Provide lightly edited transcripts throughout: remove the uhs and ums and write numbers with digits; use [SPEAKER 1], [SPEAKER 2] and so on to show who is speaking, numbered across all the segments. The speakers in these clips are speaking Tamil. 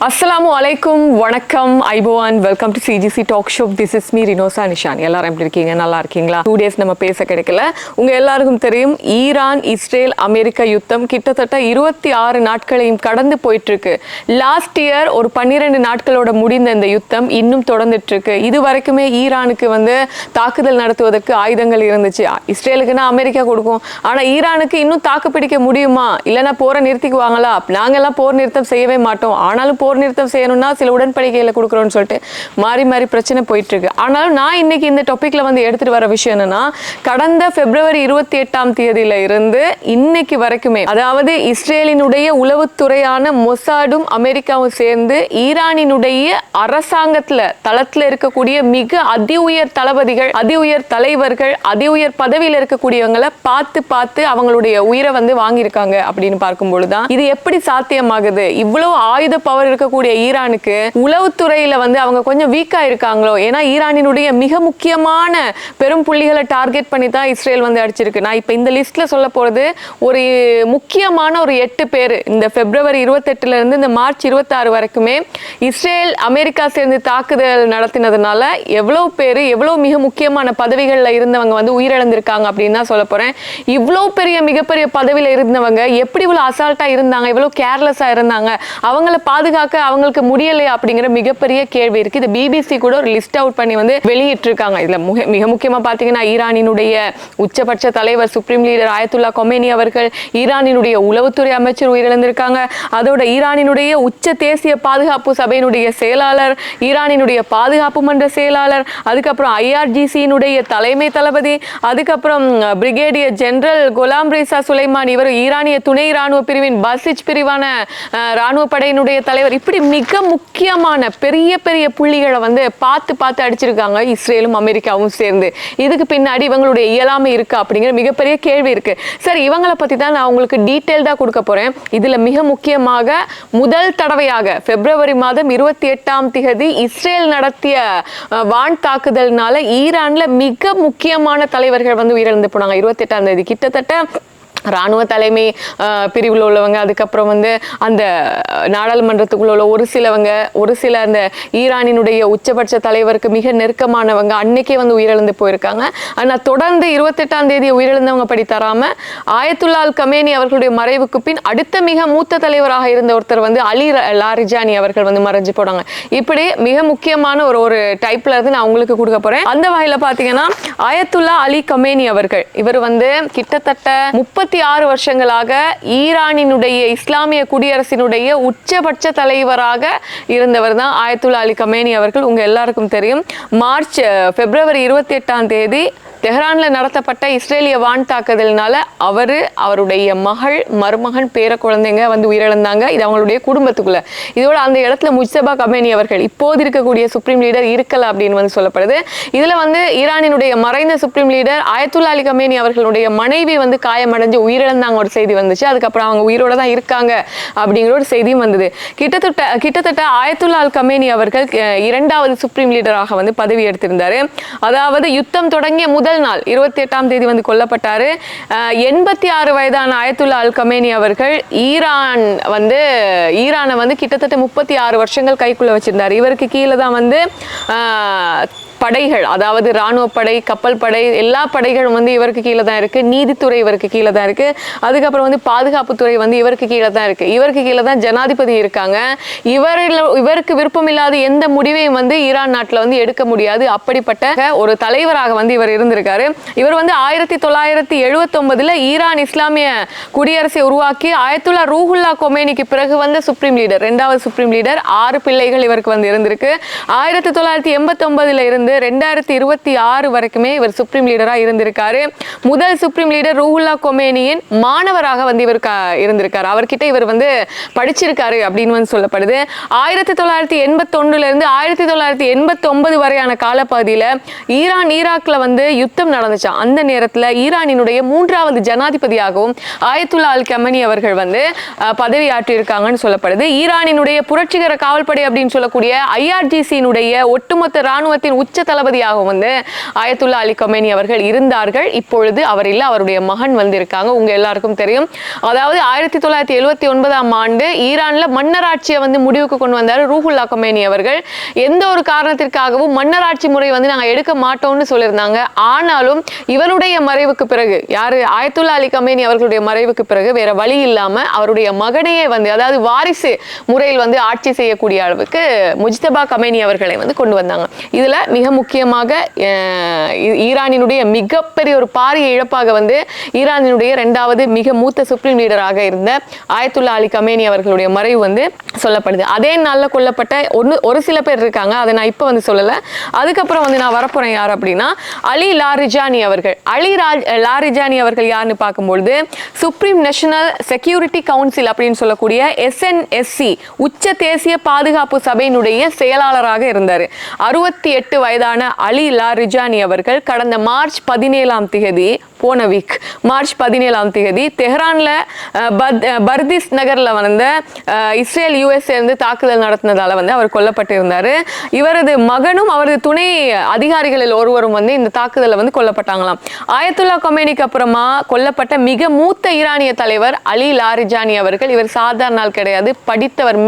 [SPEAKER 1] அஸ்ஸலாமு அலைக்கும், வணக்கம், ஐபோவான். Welcome to CGC talk show. This is me Rinosa Nishan. எல்லாரும் எப்படி இருக்கீங்க? நல்லா இருக்கீங்களா? 2 days நம்ம பேச கிடைக்கல. உங்க எல்லாருக்கும் தெரியும், ஈரான் இஸ்ரேல் அமெரிக்கா யுத்தம் கிட்டத்தட்ட 26 நாட்களையும் கடந்து போயிட்டு இருக்கு. லாஸ்ட் இயர் ஒரு 12 நாட்களோட முடிந்த இந்த யுத்தம் இன்னும் தொடர்ந்துட்டு இருக்கு. இது வரைக்குமே ஈரானுக்கு தாக்குதல் நடத்துவதற்கு ஆயுதங்கள் இருந்துச்சு. இஸ்ரேலுக்குன்னா அமெரிக்கா கொடுக்கும், ஆனா ஈரானுக்கு இன்னும் தாக்கு பிடிக்க முடியுமா? இல்லைன்னா போரை நிறுத்திக்குவாங்களா? நாங்கெல்லாம் போர் நிறுத்தம் செய்யவே மாட்டோம், ஆனாலும் போர் நிறுத்தம் செய்யணும்னா சில உடன்படிக்கைகளை கொடுக்குறோம்னு சொல்லிட்டு மாறி மாறி பிரச்சனை போயிட்டு இருக்கு. ஆனாலும் நான் இன்னைக்கு இந்த டாபிக்ல எடுத்துட்டு வர விஷயம் என்னன்னா, கடந்த பிப்ரவரி 28ஆம் தேதியில இருந்து இன்னைக்கு வரைக்குமே, அதாவது இஸ்ரேலினுடைய உளவுத்துறையான மொசாடும் அமெரிக்காவும் சேர்ந்து ஈரானினுடைய அரசாங்கத்துல தளத்துல இருக்கக்கூடிய மிக அதி உயர் தளபதிகள், அதி உயர் தலைவர்கள், அதி உயர் பதவியில் இருக்கக்கூடியவங்களை பார்த்து அவங்களுடைய உயிரை வாங்கியிருக்காங்க. அப்படின்னு பார்க்கும் பொழுதுதான் இது எப்படி சாத்தியமாகுது? இவ்வளவு ஆயுத பவர் இருக்கக்கூடிய ஈரானுக்கு உளவுத்துறையில அவங்க கொஞ்சம் வீக்கா இருக்காங்களோ? ஏன்னா ஈரானினுடைய மிக முக்கியமான பெரும் புள்ளிகளை டார்கெட் பண்ணி தான் இஸ்ரேல் அடிச்சிருக்கு. நான் இப்ப இந்த லிஸ்ட்ல சொல்ல போறது ஒரு முக்கியமான ஒரு 8 பேர். இந்த பிப்ரவரி 28ல இருந்து இந்த மார்ச் 26 வரைக்குமே இஸ்ரேல் அமெரிக்கா சேர்ந்து தாக்குதல் நடத்தினதுனால எவ்வளவு பேர் எவ்வளவு மிக முக்கியமான பதவிகள்ல இருந்தவங்க உயிரிழந்திருக்காங்க அப்படின்னு தான் சொல்ல போறேன். இவ்வளவு பெரிய மிகப்பெரிய பதவியில இருந்தவங்க எப்படி இவ்வளவு அசால்ட்டா இருந்தாங்க, இவ்வளவு கேர்லெஸ்ஸா இருந்தாங்க, அவங்கள பாதுகாக்க அவங்களுக்கு முடியலையா அப்படிங்கிற மிகப்பெரிய கேள்வி இருக்கு. இது பிபிசி கூட ஒரு லிஸ்ட் அவுட் பண்ணி வெளியிட்டு இருக்காங்க. இதுல மிக முக்கியமா பாத்தீங்கன்னா, ஈரானினுடைய உச்சபட்ச தலைவர் சுப்ரீம் லீடர் ஆயத்துல்லா கொமேனி அவர்கள், ஈரானினுடைய உளவுத்துறை அமைச்சர் உயிரிழந்திருக்காங்க. அதோட ஈரானினுடைய உச்ச தேசிய பாதுகாப்பு சபையினுடைய செயலாளர், ஈரானினுடைய பாதுகாப்பு மன்ற செயலாளர், அதுக்கப்புறம் ஐஆர்ஜிசியினுடைய தலைமை தளபதி, அதுக்கப்புறம் பிரிகேடியர் ஜெனரல் குலாம் ரீசா சுலைமான், இவர் ஈரானிய துணை ராணுவ பிரிவின் பசிச் பிரிவான ராணுவ படையினுடைய தலைவர். இப்படி மிக முக்கியமான பெரிய பெரிய புள்ளிகளை பார்த்து அடிச்சிருக்காங்க இஸ்ரேலும் அமெரிக்காவும் சேர்ந்து. இதுக்கு பின்னாடி இவங்களுடைய இயலாமை இருக்கா அப்படிங்கிற மிகப்பெரிய கேள்வி இருக்கு. சரி, இவங்களை பத்தி தான் நான் உங்களுக்கு டீட்டெயில்டா கொடுக்க போறேன். இதுல மிக முக்கியமாக முதல் தடவையாக பிப்ரவரி மாதம் 28ஆம் தேதி இஸ்ரேல் நடத்திய வான் தாக்குதல்னால ஈரான்ல மிக முக்கியமான தலைவர்கள் உயிரிழந்து போனாங்க. 28ஆம் தேதி கிட்டத்தட்ட ராணுவ தலைமை பிரிவில் உள்ளவங்க, அதுக்கப்புறம் அந்த நாடாளுமன்றத்துக்குள்ள உள்ள ஒரு சில அந்த ஈரானினுடைய உச்சபட்ச தலைவருக்கு மிக நெருக்கமானவங்க அன்னைக்கே உயிரிழந்து போயிருக்காங்க. ஆனால் தொடர்ந்து 28ஆம் தேதி உயிரிழந்தவங்க படி தராம ஆயத்துல்லா அல் கமேனி அவர்களுடைய மறைவுக்கு பின் அடுத்த மிக மூத்த தலைவராக இருந்த ஒருத்தர் அலி லாரிஜானி அவர்கள் மறைஞ்சு போனாங்க. இப்படி மிக முக்கியமான ஒரு டைப்ல இருந்து நான் உங்களுக்கு கொடுக்க போறேன். அந்த வகையில பாத்தீங்கன்னா, ஆயத்துல்லா அலி கமேனி அவர்கள், இவர் கிட்டத்தட்ட 36 வருஷங்களாக ஈரானினுடைய இஸ்லாமிய குடியரசினுடைய உச்சபட்ச தலைவராக இருந்தவர் தான் ஆயத்துல்லா அலி கமேனி அவர்கள். உங்க எல்லாருக்கும் தெரியும், பிப்ரவரி 28ஆம் தேதி தெஹ்ரான்ல நடத்தப்பட்ட இஸ்ரேலிய வான் தாக்குதலினால அவருடைய மருமகன் பேர குழந்தைங்க உயிரிழந்தாங்க. இது அவங்களுடைய குடும்பத்துக்குள்ள. இதோட அந்த இடத்துல முஜ்தபா கமேனி அவர்கள், இப்போது இருக்கக்கூடிய சுப்ரீம் லீடர், இருக்கல அப்படின்னு சொல்லப்படுது. இதுல ஈரானினுடைய மறைந்த supreme leader Ayatullah Ali Khamenei அவர்களுடைய மனைவி காயமடைஞ்சு உயிரிழந்தாங்க ஒரு செய்தி வந்துச்சு. அதுக்கப்புறம் அவங்க உயிரோட தான் இருக்காங்க அப்படிங்கிற ஒரு செய்தியும் வந்தது. கிட்டத்தட்ட ஆயத்துல்லா அல் கமேனி அவர்கள் 2வது சுப்ரீம் லீடராக பதவி எடுத்திருந்தாரு. அதாவது யுத்தம் தொடங்கிய முதல் நாள் 28ஆம் தேதி கொல்லப்பட்டாரு. 86 வயதான ஆயத்துல்லா அல் கமேனி அவர்கள் ஈரானை கிட்டத்தட்ட 36 வருஷங்கள் கைக்குள்ள வச்சிருந்தாரு. இவருக்கு கீழே தான் படைகள், அதாவது ராணுவ படை, கப்பல் படை, எல்லா படைகளும் இவருக்கு கீழே தான் இருக்கு. நீதித்துறை இவருக்கு கீழே தான் இருக்கு. அதுக்கப்புறம் பாதுகாப்புத்துறை இவருக்கு கீழே தான் இருக்கு. இவருக்கு கீழே தான் ஜனாதிபதி இருக்காங்க. இவருக்கு விருப்பம் இல்லாத எந்த முடிவையும் ஈரான் நாட்டில் எடுக்க முடியாது. அப்படிப்பட்ட ஒரு தலைவராக இவர் இருந்திருக்காரு. இவர் 1979 ஈரான் இஸ்லாமிய குடியரசை உருவாக்கி ஆயத்துல்லா ரூஹுல்லா கொமேனிக்கு பிறகு சுப்ரீம் லீடர், 2வது சுப்ரீம் லீடர். 6 பிள்ளைகள் இவருக்கு இருந்திருக்கு. 1989 இருந்து 2026 வரைக்குமே இவர் சுப்ரீம் லீடரா இருந்திருக்காரு. முதல் சுப்ரீம் லீடர் ரூஹுல்லா கொமேனியின் மாணவராக இவர் இருந்திருக்காரு. அவர்கிட்ட இவர் படிச்சிருக்காரு அப்படின்னு சொல்லப்படுது. 1981 இருந்து 1989 வரையான காலப்பகுதியில ஈராக்ல யுத்தம் நடந்துச்சு. அந்த நேரத்தில் ஈரானினுடைய 3வது ஜனாதிபதியாகவும் ஆயத்துல்லா அல் கமேனி அவர்கள் பதவியாற்றி இருக்காங்கன்னு சொல்லப்படுது. ஈரானினுடைய புரட்சிகர காவல்படை அப்படின்னு சொல்லக்கூடிய ஐஆர்ஜிசியினுடைய ஒட்டுமொத்த ராணுவத்தின் உச்ச உச்ச தளபதியாக வந்து ஆயத்துல்லா அலி கமேனி அவர்கள் இருந்தார்கள். இப்பொழுது அவர் இல்ல, அவருடைய மகன் வந்து இருக்காங்க. உங்க எல்லாருக்கும் தெரியும். அதாவது 1979ஆம் ஆண்டு ஈரான்ல மன்னராட்சியை வந்து முடிவுக்கு கொண்டு வந்தார் ரூஹுல்லா கமேனி அவர்கள். எந்த ஒரு காரணத்திற்காகவும் மன்னராட்சி முறை வந்து நாங்க எடுக்க மாட்டோம்னு சொல்லியிருந்தாங்க. ஆனாலும் இவருடைய மறைவுக்கு பிறகு, யாரு ஆயத்துல்லா அலி கமேனி அவர்களுடைய மறைவுக்கு பிறகு வேற வழி இல்லாம அவருடைய மகனையே வந்து, அதாவது வாரிசு முறையில் வந்து ஆட்சி செய்யக்கூடிய அளவுக்கு முஜ்தபா கமேனி அவர்களை வந்து கொண்டு வந்தாங்க. இதுல மிக முக்கியமாக ஈரானினுடைய மிகப்பெரிய ஒரு பாரிய இழப்பாக வந்து ஈரானினுடைய 2வது மிக மூத்த சுப்ரீம் லீடராக இருந்த ஆயத்துல்லா அலி கமேனி அவர்களுடைய மறைவு வந்து சொல்லப்படுது. அதே நாளில் கொல்லப்பட்ட ஒரு சில பேர் இருக்காங்க, அதை நான் இப்போ வந்து சொல்லல. அதுக்கப்புறம் வந்து நான் வரப்போறேன் யார் அப்படின்னா அலி லாரிஜானி அவர்கள். லாரிஜானி அவர்கள் யாருன்னு பார்க்கும்பொழுது சுப்ரீம் நேஷனல் செக்யூரிட்டி கவுன்சில் அப்படின்னு சொல்லக்கூடிய SNSC உச்ச தேசிய பாதுகாப்பு சபையினுடைய செயலாளராக இருந்தார். 68 வயதான அலி லாரிஜானி அவர்கள் கடந்த மார்ச் 17ஆம் தேதி, போன வீக் மார்ச் 17ஆம் தேதி தெஹ்ரான்ல பர்திஸ் நகர்ல வந்த இஸ்ரேல் USA இருந்து தாக்குதல் நடத்தினதால வந்து அவர் கொல்லப்பட்டிருந்தாரு. இவரது மகனும் அவரது துணை அதிகாரிகளில் ஒருவரும் வந்து இந்த தாக்குதலில் வந்து கொல்லப்பட்டாங்களாம். ஆயத்துல்லா கமேனிக்கு அப்புறமா கொல்லப்பட்ட மிக மூத்த ஈரானிய தலைவர் அலி லாரிஜானி அவர்கள். இவர் சாதாரண ஆள் கிடையாது, படித்தவர்,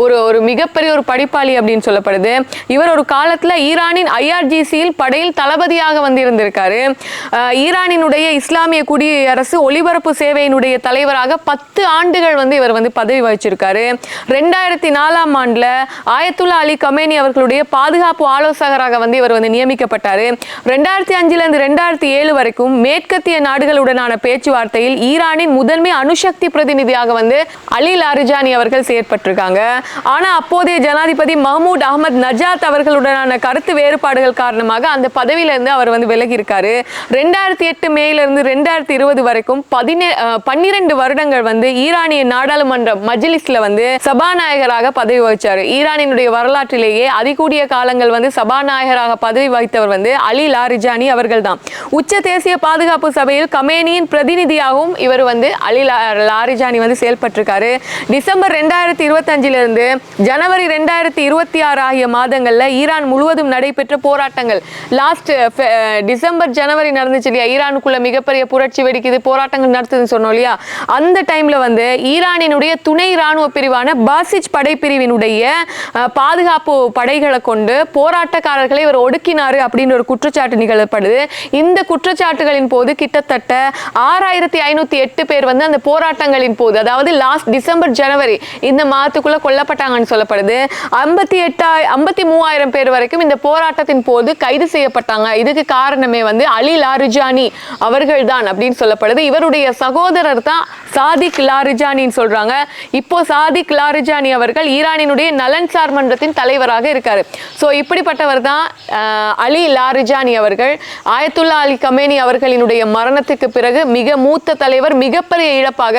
[SPEAKER 1] ஒரு மிகப்பெரிய ஒரு படிப்பாளி அப்படின்னு சொல்லப்படுது. இவர் ஒரு காலத்துல ஈரானின் IRGC-யில் படையில் தளபதியாக வந்து இருந்திருக்காரு. ஈரானினுடைய இஸ்லாமிய குடியரசு ஒலிபரப்பு சேவையினுடைய தலைவராக 10 ஆண்டுகள் வந்து இவர் வந்து பதவி வகிச்சிருக்காரு. 2004ஆம் ஆண்டுல ஆயத்துல்லா அலி கமேனி அவர்களுடைய பாதுகாப்பு ஆலோசகராக வந்து இவர் வந்து நியமிக்கப்பட்டாரு. 2005 இருந்து 2007 வரைக்கும் மேற்கத்திய நாடுகளுடனான பேச்சுவார்த்தையில் ஈரானின் முதன்மை அணுசக்தி பிரதிநிதியாக வந்து அலி லாரிஜானி அவர்கள் செயற்பட்டிருக்காங்க. ஆனா அப்போதைய ஜனாதிபதி மஹ்மூத் அஹ்மத் நஜாத் அவர்களுடனான கருத்து வேறுபாடுகள் காரணமாக அந்த பதவியிலிருந்து அவர் வந்து விலகி இருக்காரு. 2008 மேல இருந்து 2020 வரைக்கும் 12 வருடங்கள் வந்து ஈரானிய நாடாளுமன்ற மஜ்லிஸ்ல வந்து சபாநாயகராக பதவி வகிச்சாரு. ஈரானினுடைய வரலாற்றிலேயே அதிகூடிய காலங்கள் வந்து சபாநாயகராக பதவி வகித்தவர் வந்து அலி லாரிஜானி அவர்கள் தான். உச்ச தேசிய பாதுகாப்பு சபையில் கமேனியின் பிரதிநிதியாகவும் இவர் வந்து அலி லாரிஜானி வந்து செயல்பட்டிருக்காரு. டிசம்பர் 2025 இருந்து ஜனவரி 2026 ஆகிய மாதங்கள்ல ஈரான் முழுவதும் நடைபெற்ற போராட்டங்கள், லாஸ்ட் டிசம்பர் ஜனவரி நடந்துச்சு இல்லையா, ஈரானுக்குள்ள மிகப்பெரிய புரட்சி வெடிக்குது, போராட்டங்கள் நடத்துதுன்னு சொன்னோம் இல்லையா, அந்த டைம்ல வந்து ஈரானினுடைய துணை ராணுவ பிரிவான பாசிஜ் படைப்பிரிவினுடைய பாதுகாப்பு படைகளை கொண்டு போராட்டக்காரர்களை இவர் ஒடுக்கினாரு அப்படின்னு ஒரு குற்றச்சாட்டு நிகழப்படுது. இந்த குற்றச்சாட்டுகளின் போது கிட்டத்தட்ட 6508 பேர் வந்து அந்த போராட்டங்களின் போது, அதாவது லாஸ்ட் டிசம்பர் ஜனவரி இந்த மாதத்துக்குள்ள கொல்லப்பட்டாங்கன்னு சொல்லப்படுது. 53,000 பேர் வரைக்கும் இந்த போராட்டத்தின் போது கைது செய்யப்பட்டாங்க. இதுக்கு காரணமே வந்து அலி லாரிஜானி அவர்கள் தான் அப்படின்னு சொல்லப்படுது. இவருடைய சகோதரர் தான் சாதிக் லாரிஜானின்னு சொல்றாங்க. இப்போ சாதிக் லாரிஜானி அவர்கள் ஈரானினுடைய நலன்சார் மன்றத்தின் தலைவராக இருக்காரு. ஸோ இப்படிப்பட்டவர் தான் அலி லாரிஜானி அவர்கள். ஆயத்துல்லா அலி கமேனி அவர்களினுடைய மரணத்துக்கு பிறகு மிக மூத்த தலைவர், மிகப்பெரிய இழப்பாக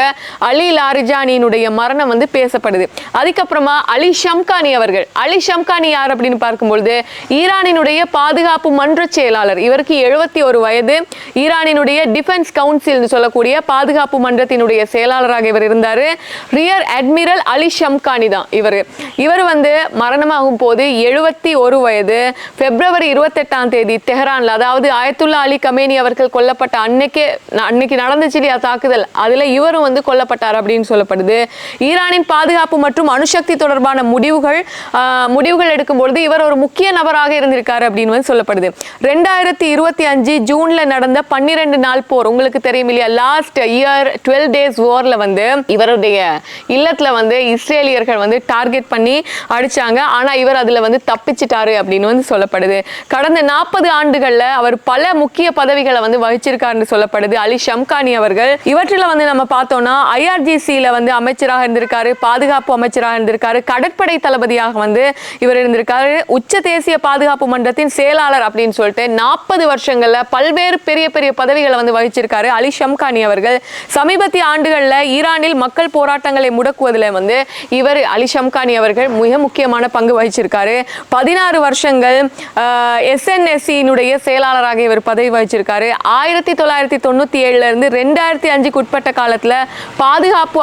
[SPEAKER 1] அலி லாரிஜானியினுடைய மரணம் வந்து பேசப்படுது. அதுக்கப்புறமா அலி ஷம்கானி அவர்கள். அலி ஷம்கானி யார் அப்படின்னு பார்க்கும்பொழுது ஈரானினுடைய பாதுகாப்பு மன்ற செயலாளர். இவருக்கு 71 வயது. ஈரானினுடைய டிஃபென்ஸ் கவுன்சில் சொல்லக்கூடிய பாதுகாப்பு மன்றத்தினுடைய செயலாளராக இவர் இருந்தாரு. ரியர் அட்மிரல் அலி ஷம்கானி தான் இவர் வந்து மரணமாகும் போது 71 வயது. பிப்ரவரி 28ஆம் தேதி தெஹ்ரான்ல, அதாவது ஆயத்துல்லா அலி கமேனி அவர்கள் கொல்லப்பட்ட அன்னைக்கு நடந்துச்சு இல்லையா தாக்குதல், அதுல இவரும் வந்து கொல்லப்பட்டார் அப்படின்னு சொல்லப்படுது. ஈரானின் பாதுகாப்பு மற்றும் அணுசக்தி தொடர்பான முடிவுகள் எடுக்கும் பொழுது இவர் ஒரு முக்கிய நபராக இருந்திருக்காரு அப்படின்னு வந்து சொல்லப்படுது. 2025 ஜூன்ல நடந்த 12 நாள் போர் உங்களுக்கு தெரியும் இல்லையா, லாஸ்ட் இயர் 12 days வார்ல வந்து இவருடைய இல்லத்துல வந்து இஸ்ரேலியர்கள் வந்து டார்கெட் பண்ணி அடிச்சாங்க. ஆனா இவர் அதுல வந்து தப்பிச்சிட்டாரு அப்படின்னு வந்து சொல்லப்படுது. கடந்த 40 ஆண்டுகள்ல அவர் பல முக்கிய பதவிகளை வந்து வகிச்சிருக்காருன்னு சொல்லப்படுது அலி ஷம்கானி அவர்கள். இவற்றில வந்து நம்ம பார்த்தோம்னா IRGC-ல வந்து அமைச்சராக இருந்திருக்காரு, பாதுகாப்பு அமைச்சராக இருந்திருக்காரு, கடற்படை தளபதியாக வந்து இவர் இருந்திருக்காரு, உச்ச தேசிய பாதுகாப்பு மன்றத்தின் செயலாளர் அப்படின்னு சொல்லிட்டு 40 வருஷங்கள்ல பல்வேறு பெரிய பெரிய பதவிகளை வந்து வகிச்சிருக்காரு அலி ஷம்கானி அவர்கள். சமீபத்திய ஆண்டுகள்ல ஈரானில் மக்கள் போராட்டங்களை முடக்குவதில் வந்து இவர் அலி ஷம்கானி அவர்கள் மிக முக்கியமான பங்கு வகிச்சிருக்காரு. 16 வருஷங்கள் SNSC-னுடைய செயலாளராக இவர் பதவி வகிச்சிருக்காரு. 1997 இருந்து 2005க்கு உட்பட்ட காலத்துல பாதுகாப்பு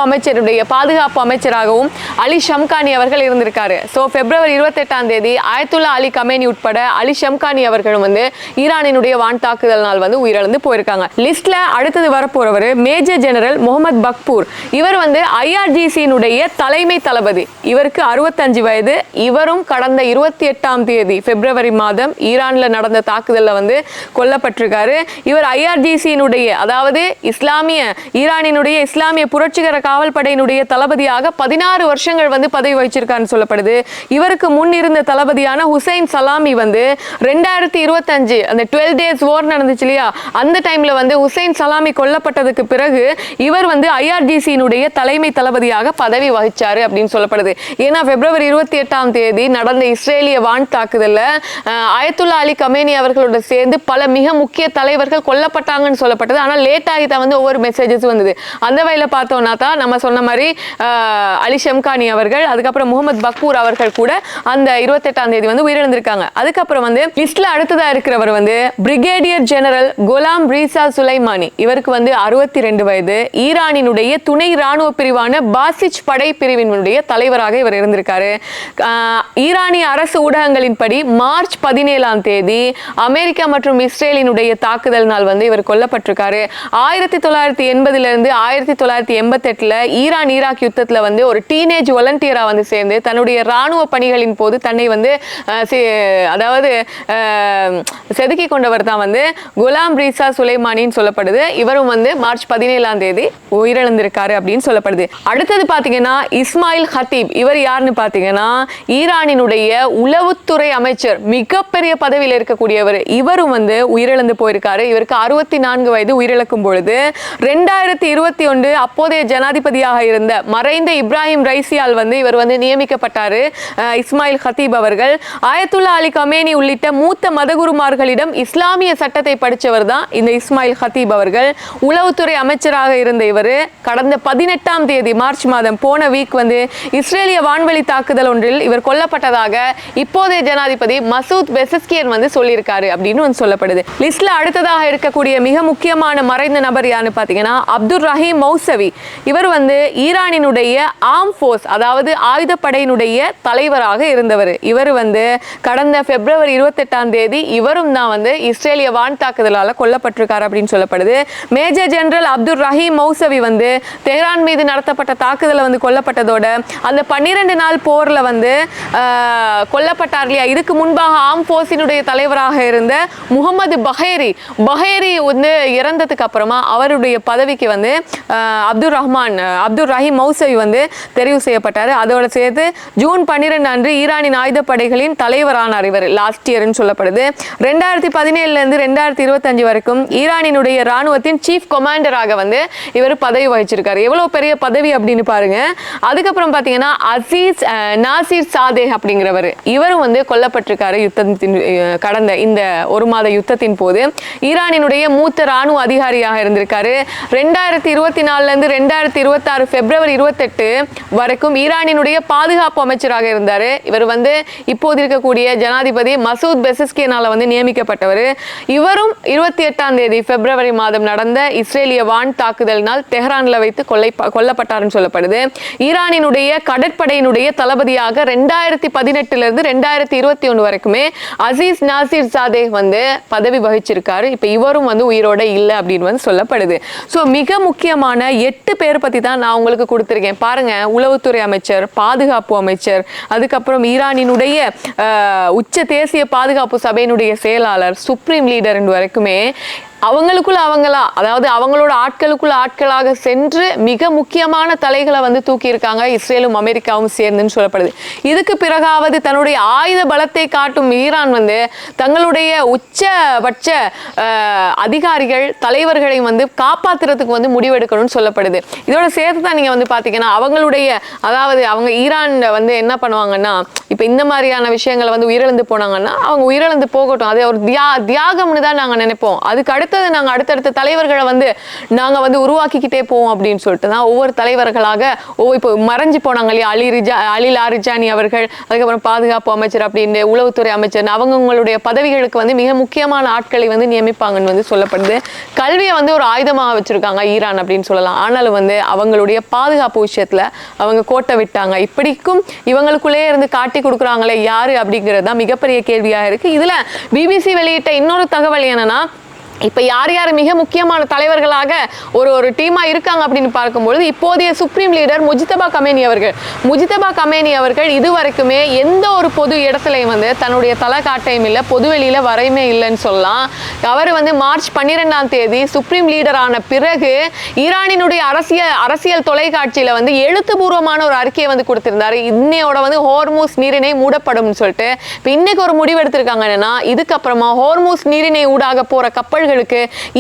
[SPEAKER 1] அமைச்சராகவும் அலி ஷம்கானி அவர்கள் இருந்திருக்காரு. ஸோ பிப்ரவரி 28ஆம் தேதி ஆயத்துல்லா அலி கமேனி உட்பட அலி ஷம்கானி அவர்களும் வந்து ஈரானினுடைய வான் தாக்குதல்னால் வந்து உயிரிழந்து போயிருக்காங்க. லிஸ்ட்ல அடுத்தது வரப்போறவர் மேஜர் ஜெனரல் முகமது பக்பூர். இவர் வந்து IRGC-னுடைய தலைமை தளபதி. இவருக்கு 65 வயது. இவரும் கடந்த 28ஆம் தேதி பிப்ரவரி மாதம் ஈரான்ல நடந்த தாக்குதல்ல வந்து கொல்லப்பட்டிருக்காரு. இவர் IRGC-னுடைய அதாவது ஈரானினுடைய இஸ்லாமிய புரட்சிகர காவல் படையினுடைய தளபதியாக 16 வருஷங்கள் வந்து பதவி வகிச்சிருக்காருன்னு சொல்லப்படுது. இவருக்கு முன் இருந்த தளபதியான ஹுசைன் சலாமி வந்து 2025 அந்த 12 days war நடந்துச்சு இல்லையா, அந்த டைம்ல வந்து ஹுசைன் சலாமி கொல்லப்பட்டதுக்கு பிறகு இவர் வந்து IRGC-னுடைய தலைமை தளபதியாக பதவி வகிச்சாரு அப்படின்னு சொல்லப்படுது. ஏன்னா பிப்ரவரி 28ஆம் தேதி நடந்த இஸ்ரேலிய வான் தாக்குதல்ல அயத்துல்லா அலி கமேனி அவர்களோட சேர்ந்து பல மிக முக்கிய தலைவர்கள் கொல்லப்பட்டாங்கன்னு சொல்லப்பட்டது. ஆனால் லேட் ஆகி தான் வந்து ஒவ்வொரு மெசேஜஸ் வந்தது. அந்த வகையில பார்த்தோம்னா தான் நம்ம சொன்ன மாதிரி அலி ஷம்கானி அவர்கள், அதுக்கப்புறம் முகமது பக்பூர் அவர்கள் கூட அந்த 28ஆம் தேதி வந்து உயிரிழந்திருக்காங்க. அதுக்கப்புறம் வந்து லிஸ்ட்ல அடுத்ததா இருக்கிறவர் வந்து பிரிகேடியர் ஜெனரல் குலாம் ரீசா சுலைமானி. இவருக்கு வந்து 62 வயது. ஈரானினுடைய துணை ராணுவ பிரிவான பாசிச் படை பிரிவினுடைய தலைவராக இவர் இருந்திருக்காரு. ஈரானிய அரசு ஊடகங்களின்படி மார்ச் 17ஆம் தேதி அமெரிக்கா மற்றும் இஸ்ரேலினுடைய தாக்குதலினால் வந்து இவர் கொல்லப்பட்டிருக்காரு. 1980 இருந்து 1988 ஈரான் ஈராக் யுத்தத்துல வந்து ஒரு டீனேஜ் வாலண்டியரா வந்து சேர்ந்து தன்னுடைய ராணுவ பணிகளின் போது தன்னை வந்து அதாவது செதுக்கி கொண்டவர் தான் வந்து குலாம் ரீசா சுலைமானின்னு சொல்லப்படுது. இவரும் வந்து மார்ச் 17ஆம் தேதி உயிரிழந்திருக்காரு அப்படின்னு சொல்லப்படுது. அடுத்தது பாத்தீங்கன்னா இஸ்மாயில் ஹத்தீப். இவர் யாருன்னு பாத்தீங்கன்னா ஈரானினுடைய உளவுத்துறை அமைச்சர், மிகப்பெரிய பதவியில் இருக்கக்கூடியவர். இவரும் வந்து உயிரிழந்து போயிருக்காரு. இவருக்கு 64 வயது. உயிரிழக்கும் பொழுது 2021 அப்போதைய ஜனாதிபதியாக இருந்த மறைந்த இப்ராஹிம் ரைசியால் வந்து இவர் வந்து நியமிக்கப்பட்டாரு. இஸ்மாயில் ஹத்தீப் அவர்கள் அயத்துல்லா அலி கமேனி உள்ளிட்ட மூத்த மதகுருமார்களிடம் இஸ்லாமிய சட்டத்தை படித்தவர் தான் இந்த இஸ்மாயில் ஹத்தீப் அவர்கள். உளவுத்துறை அமைச்சராக இருந்த இவர் கடந்த 18ஆம் தேதி மார்ச் மாதம் போன வீக் வந்து இஸ்ரேலிய வான்வெளி தாக்குதல் ஒன்றில் இவர் கொல்லப்பட்டதாக இப்போதைய ஜனாதிபதி மசூத் பெசஸ்கியன் வந்து சொல்லியிருக்காரு அப்படின்னு வந்து சொல்லப்படுது. லிஸ்ட்ல அடுத்ததாக இருக்கக்கூடிய மிக முக்கியமான மறைந்த நபர் யாருன்னு பாத்தீங்கன்னா அப்துல் ரஹீம் மௌசவி. இவர் வந்து ஈரானினுடைய ஆர்ம் ஃபோர்ஸ் அதாவது ஆயுதப்படையினுடைய தலைவராக இருந்தவர். இவர் வந்து கடந்த பிப்ரவரி 28ஆம் தேதி இவரும் தான் வந்து இஸ்ரேலிய வான் தாக்குதலால் கொல்லப்பட்டிருக்காரு அப்படின்னு சொல்லப்படுது. Major general Abdul Rahim Mousavi வந்து தெஹ்ரான் மீது நடத்தப்பட்ட தாக்குதலை வந்து கொல்லப்பட்டதோட அந்த 12 நாள் போர்ல வந்து கொல்லப்பட்டார் இல்லையா. இதுக்கு முன்பாக ஆர்ம் ஃபோர்ஸினுடைய தலைவராக இருந்த முகமது பஹேரி வந்து இறந்ததுக்கு அப்புறமா அவருடைய பதவிக்கு வந்து அப்துல் ரஹீம் மௌசவி வந்து தெரிவு செய்யப்பட்டார். அதோட சேர்த்து ஜூன் 12 அன்று ஈரானின் ஆயுதப்படைகளின் தலைவரானார் இவர் லாஸ்ட் இயர்னு சொல்லப்படுது. 2017 இருந்து 2025 வரைக்கும் ஈரானினுடைய ராணுவத்தின் சீஃப் கமாண்டராக வந்து இவர் பதவி வகிச்சிருக்காரு. எவ்வளவு பெரிய பதவி அப்படின்னு பாருங்க. அதுக்கப்புறம் பாத்தீங்கன்னா அசீஸ் நாசிர் சாதேஹ் அப்படிங்கிறவர், இவரும் வந்து கொல்லப்பட்டிருக்காரு யுத்தத்தின் கடந்த இந்த ஒரு மாத யுத்தத்தின் போது. ஈரானினுடைய மூத்த ராணுவ அதிகாரியாக இருந்திருக்காரு. 2024 இருந்து 2026 பிப்ரவரி 28 வரைக்கும் ஈரானினுடைய பாதுகாப்பு அமைச்சராக இருந்தார். இவர் வந்து இப்போது இருக்கக்கூடிய ஜனாதிபதி மசூத் பெசஸ்கியனால வந்து நியமிக்கப்பட்டவர். இவரும் 28ஆம் தேதி பிப்ரவரி மாதம் நடந்த இஸ்ரேலிய வான் தாக்குதலினால் தெஹ்ரான்ல வைத்து கொல்லப்பட்டார்னு சொல்லப்படுது. ஈரானினுடைய கடற்படையினுடைய தளபதியாக 2018 இருந்து 2021 வரைக்குமே அசீஸ் நாசிர் சாதேஹ் வந்து பதவி வகிச்சிருக்காரு. இப்ப இவரும் வந்து உயிரோட இல்லை அப்படின்னு வந்து சொல்லப்படுது. ஸோ மிக முக்கியமான 8 பேர் பத்தி தான் நான் உங்களுக்கு கொடுத்திருக்கேன். பாருங்க, உளவுத்துறை அமைச்சர், பாதுகாப்பு அமைச்சர், அதுக்கப்புறம் ஈரானினுடைய உச்ச தேசிய பாதுகாப்பு சபையினுடைய செயலாளர், சுப்ரீம் லீடர் வரைக்குமே அவங்களுக்குள்ள அவங்களா, அதாவது அவங்களோட ஆட்களுக்குள்ள ஆட்களாக சென்று மிக முக்கியமான தலைகளை வந்து தூக்கி இருக்காங்க இஸ்ரேலும் அமெரிக்காவும் சேர்ந்துன்னு சொல்லப்படுது. இதுக்கு பிறகாவது தன்னுடைய ஆயுத பலத்தை காட்டும் ஈரான் வந்து தங்களுடைய உச்சபட்ச அதிகாரிகள் தலைவர்களை வந்து காப்பாத்துறதுக்கு வந்து முடிவெடுக்கணும்னு சொல்லப்படுது. இதோட சேர்த்து தான் நீங்க வந்து பாத்தீங்கன்னா அவங்களுடைய, அதாவது அவங்க ஈரான் வந்து என்ன பண்ணுவாங்கன்னா, இப்ப இந்த மாதிரியான விஷயங்களை வந்து உயிரிழந்து போனாங்கன்னா அவங்க உயிரிழந்து போகட்டும், அதே ஒரு தியாகம்னு தான் நாங்க நினைப்போம். அதுக்கு அடுத்து அடுத்தது நாங்கள் அடுத்தடுத்த தலைவர்களை வந்து நாங்கள் வந்து உருவாக்கிக்கிட்டே போவோம் அப்படின்னு சொல்லிட்டு தான் ஒவ்வொரு தலைவர்களாக இப்போ மறைஞ்சு போனாங்க இல்லையா, அலி லாரிஜானி அவர்கள், அதுக்கப்புறம் பாதுகாப்பு அமைச்சர் அப்படின்னு உளவுத்துறை அமைச்சர், அவங்களுடைய பதவிகளுக்கு வந்து மிக முக்கியமான ஆட்களை வந்து நியமிப்பாங்கன்னு வந்து சொல்லப்படுது. கல்வியை வந்து ஒரு ஆயுதமாக வச்சிருக்காங்க ஈரான் அப்படின்னு சொல்லலாம். ஆனாலும் வந்து அவங்களுடைய பாதுகாப்பு விஷயத்துல அவங்க கோட்டை விட்டாங்க. இப்படிக்கும் இவங்களுக்குள்ளே இருந்து காட்டி கொடுக்குறாங்களே யாரு அப்படிங்கிறது தான் மிகப்பெரிய கேள்வியாக இருக்கு. இதுல பிபிசி வெளியிட்ட இன்னொரு தகவல் என்னன்னா, இப்ப யார் யார் மிக முக்கியமான தலைவர்களாக ஒரு டீமா இருக்காங்க அப்படின்னு பார்க்கும்பொழுது இப்போதைய சுப்ரீம் லீடர் முஜிதபா கமேனி அவர்கள் இதுவரைக்குமே எந்த ஒரு பொது இடத்துலையும் வந்து தன்னுடைய தலை காட்டையும் இல்லை, பொதுவெளியில வரையுமே இல்லைன்னு சொல்லலாம். அவர் வந்து மார்ச் 12ஆம் தேதி சுப்ரீம் லீடர் ஆன பிறகு ஈரானினுடைய அரசியல் தொலைக்காட்சியில வந்து எழுத்துப்பூர்வமான ஒரு அறிக்கையை வந்து கொடுத்திருந்தாரு. இன்னையோட வந்து ஹோர்மூஸ் நீரிணை மூடப்படும் சொல்லிட்டு. இப்ப இன்னைக்கு ஒரு முடிவு எடுத்திருக்காங்க என்னன்னா, இதுக்கப்புறமா ஹோர்மூஸ் நீரிணை ஊடாக போற கப்பல்களுக்கு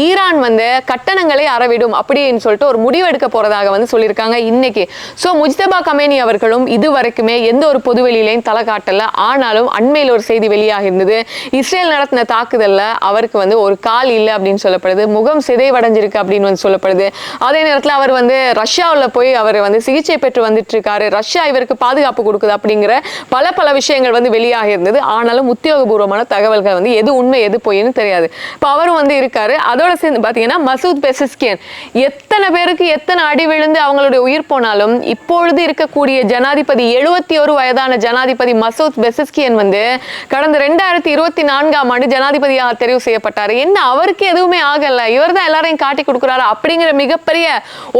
[SPEAKER 1] ஈரான் வந்து கட்டணங்களை அறவிடும் அப்படின்னு சொல்லிட்டு ஒரு முடிவு எடுக்க போறதாக வந்து சொல்லியிருக்காங்க இன்னைக்கு. சோ முஜ்தபா கமேனி அவர்களும் இதுவரைக்குமே எந்த ஒரு பொதுவெளியிலையும் தலை காட்டல. ஆனாலும் அண்மையில் ஒரு செய்தி வெளியாக இருந்தது, இஸ்ரேல் நடத்தின தாக்குதல்ல அவருக்கு வந்து ஒரு கால் இல்லை அப்படின்னு சொல்லப்படுது, முகம் சிதைவடைஞ்சிருக்கு அப்படின்னு வந்து சொல்லப்படுது. அதே நேரத்தில் அவர் வந்து ரஷ்யாவில் போய் அவர் வந்து சிகிச்சை பெற்று வந்துட்டு இருக்காரு, ரஷ்யா இவருக்கு பாதுகாப்பு கொடுக்குது அப்படிங்கிற பல விஷயங்கள் வந்து வெளியாக இருந்தது. ஆனாலும் உத்தியோகபூர்வமான தகவல்கள் வந்து எது உண்மை எது பொய்ன்னு தெரியாது. இப்போ அவரும் வந்து இருக்காரு. அதோட சேர்ந்து பாத்தீங்கன்னா மசூத் பெசஸ்கியன், எத்தனை பேருக்கு எத்தனை அடி விழுந்து அவங்களுடைய உயிர் போனாலும் இப்பொழுது இருக்கக்கூடிய ஜனாதிபதி 71 வயதான ஜனாதிபதி மசூத் பெசஸ்கியன் வந்து கடந்த 2024ஆம் ஆண்டு ஜனாதிபதியாக தெரிவு செய்யப்பட்டாரு. என்ன அவருக்கு எதுவுமே ஆகல, இவர் தான் எல்லாரையும் காட்டி கொடுக்குறாரு அப்படிங்கிற மிகப்பெரிய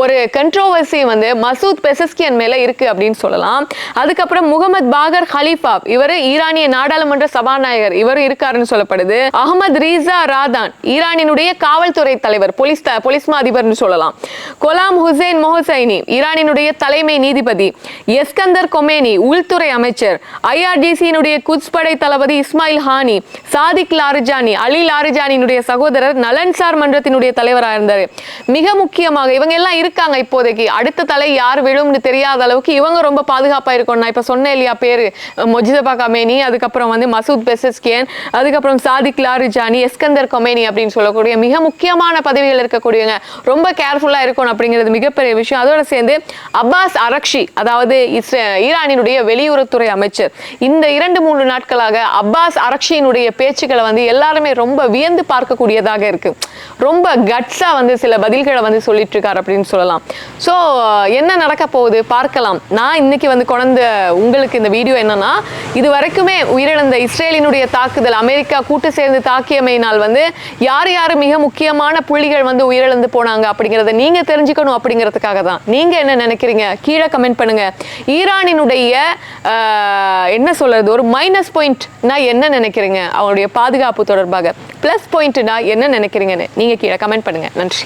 [SPEAKER 1] ஒரு கண்ட்ரோவர்சி வந்து மசூத் பெசஸ்கியன் மேல இருக்கு அப்படின்னு சொல்லலாம். அதுக்கப்புறம் முகமது பாகர் ஹலீஃபா, இவர் ஈரானிய நாடாளுமன்ற சபாநாயகர், இவர் இருக்காருன்னு சொல்லப்படுது. அகமது ரீசா ராதான், ஈரானினுடைய காவல்துறை தலைவர், போலீஸ் அதிபர்னு சொல்லலாம். கொலாம் ஹுசைன் மொஹசைனி, ஈரானினுடைய தலைமை நீதிபதி. எஸ்கந்தர் கொமேனி, உள்துறை அமைச்சர். ஐஆர்ஜிசியினுடைய குட்ஸ் படை தளபதி இஸ்மாயில் ஹானி. சாதிக் லாரிஜானி, அலி லாரிஜானியினுடைய சகோதரர், நலன்சார் மன்றத்தினுடைய தலைவராக இருந்தார். மிக முக்கியமாக இவங்க எல்லாம் இருக்காங்க. இப்போதைக்கு அடுத்த தலை யார் விழும்னு தெரியாத அளவுக்கு இவங்க ரொம்ப பாதுகாப்பா இருக்கும். நான் இப்ப சொன்னேன் இல்லையா பேரு, முஜ்தபா கமேனி, அதுக்கப்புறம் வந்து மசூத் பெசஸ்கியன், அதுக்கப்புறம் சாதிக் லாரிஜானி, எஸ்கந்தர் கொமேனி அப்படின்னு சொல்லக்கூடிய மிக முக்கியமான பதவிகள் இருக்கக்கூடியவங்க ரொம்ப கேர்ஃபுல்லா இருக்கணும் அப்படிங்கிறது மிகப்பெரிய விஷயம். அதோட சேர்ந்து அப்பாஸ் அரக்ஷி, அதாவது ஈரானினுடைய வெளியுறவுத்துறை அமைச்சர், இந்த 2-3 நாட்களாக அப்பாஸ் அரக்ஷியினுடைய பேச்சுக்களை வந்து எல்லாருமே ரொம்ப வியந்து பார்க்கக்கூடியதாக இருக்கு. ரொம்ப கட்ஸா வந்து சில பதில்களை வந்து சொல்லிட்டு இருக்காரு அப்படின்னு சொல்லலாம். ஸோ என்ன நடக்க போகுது பார்க்கலாம். நான் இன்னைக்கு வந்து கொண்டு உங்களுக்கு இந்த வீடியோ என்னன்னா, இது வரைக்குமே உயிரிழந்த இஸ்ரேலினுடைய தாக்குதல், அமெரிக்கா கூட்டு சேர்ந்து தாக்கியமையினால் வந்து யார் யார் மிக முக்கியமான புள்ளிகள் வந்து உயிரிழந்து போனாங்க அப்படிங்கிறத நீங்க தெரிஞ்சுக்கணும் அப்படிங்கிறதுக்காக தான். நீங்க என்ன நினைக்கிறீங்க கீழே கமெண்ட் பண்ணுங்க. ஈரானினுடைய என்ன சொல்றது, ஒரு மைனஸ் பாயிண்ட்னா என்ன நினைக்கிறீங்க அவங்களுடைய பாதுகாப்பு தொடர்பாக, பிளஸ் பாயிண்ட்னா என்ன நினைக்கிறீங்கன்னு நீங்க கீழே கமெண்ட் பண்ணுங்க. நன்றி.